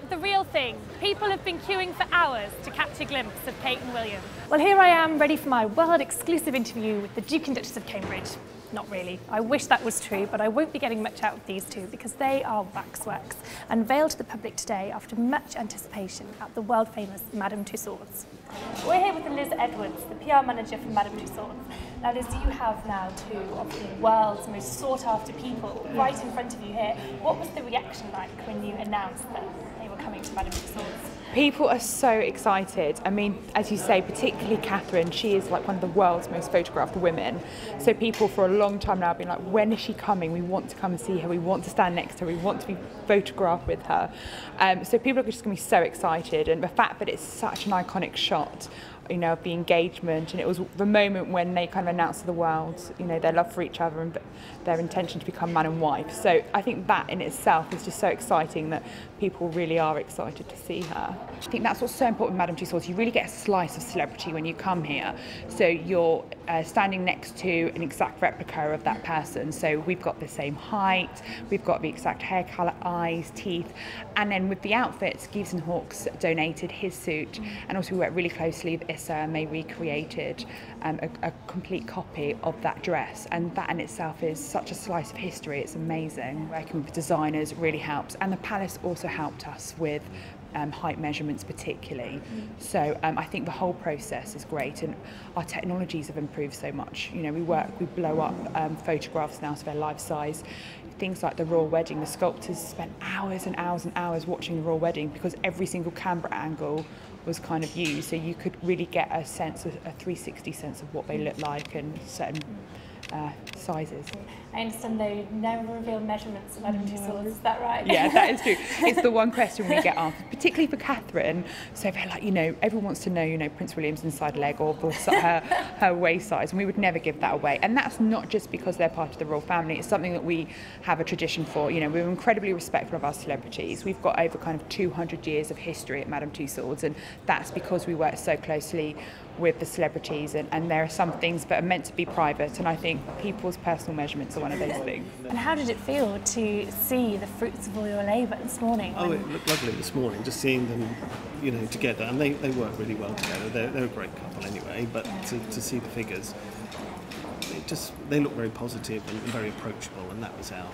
the real thing. People have been queuing for hours to catch a glimpse of Kate and William. Well, here I am, ready for my world exclusive interview with the Duke and Duchess of Cambridge. Not really. I wish that was true, but I won't be getting much out of these two because they are waxworks, unveiled to the public today after much anticipation at the world famous Madame Tussauds. We're here with Liz Edwards, the PR manager for Madame Tussauds. Now Liz, you have now two of the world's most sought after people right in front of you here. What was the reaction like when you announced that they were coming to Madame Tussauds? People are so excited. I mean, as you say, particularly Catherine, she is like one of the world's most photographed women. So people for a long time now have been like, when is she coming? We want to come and see her. We want to stand next to her. We want to be photographed with her. So people are just going to be so excited. And the fact that it's such an iconic shot, you know, of the engagement, and it was the moment when they kind of announced to the world, you know, their love for each other and their intention to become man and wife. So I think that in itself is just so exciting that people really are excited to see her. I think that's what's so important with Madame Tussauds. You really get a slice of celebrity when you come here. So you're standing next to an exact replica of that person. So we've got the same height, we've got the exact hair colour, eyes, teeth, and then with the outfits, Gives and Hawkes donated his suit, and also we worked really closely with Issa, and they recreated a complete copy of that dress, and that in itself is such a slice of history. It's amazing. Working with designers really helps, and the palace also helped us with height measurements particularly. So I think the whole process is great, and our technologies have improved so much. You know, we blow up photographs now to their life size. Things like the royal wedding, the sculptors spent hours and hours and hours watching the royal wedding because every single camera angle was kind of used, so you could really get a sense of a 360 sense of what they look like and certain sizes. I understand they never reveal measurements of Madame Tussauds, is that right? Yeah, that is true. It's the one question we get asked, particularly for Catherine. So they're like, you know, everyone wants to know, you know, Prince William's inside leg or her waist size, and we would never give that away. And that's not just because they're part of the royal family. It's something that we have a tradition for. You know, we're incredibly respectful of our celebrities. We've got over kind of 200 years of history at Madame Tussauds, and that's because we work so closely with the celebrities, and there are some things that are meant to be private, and I think people's personal measurements are one of those things. And how did it feel to see the fruits of all your labour this morning? Oh, it looked lovely this morning, just seeing them, you know, together, and they work really well together. They're a great couple anyway, but to see the figures, they look very positive and very approachable, and that was our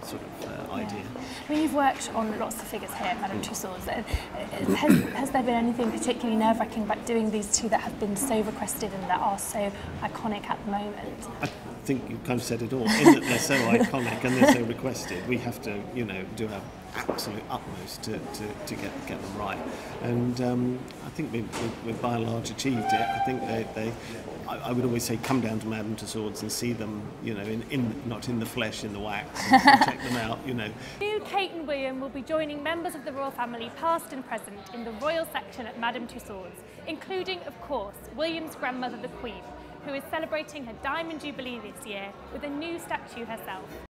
sort of idea. I mean, you've worked on lots of figures here at Madame Tussauds. Has there been anything particularly nerve-wracking about doing these two that have been so requested and that are so iconic at the moment? I think you kind of said it all. In that they're so iconic and they're so requested, we have to, you know, do our absolute utmost to get them right. And I think we've by and large achieved it. I think I would always say come down to Madame Tussauds and see them, you know, not in the flesh, in the wax, and check them out, you know. New Kate and William will be joining members of the royal family past and present in the royal section at Madame Tussauds, including, of course, William's grandmother, the Queen, who is celebrating her Diamond Jubilee this year with a new statue herself.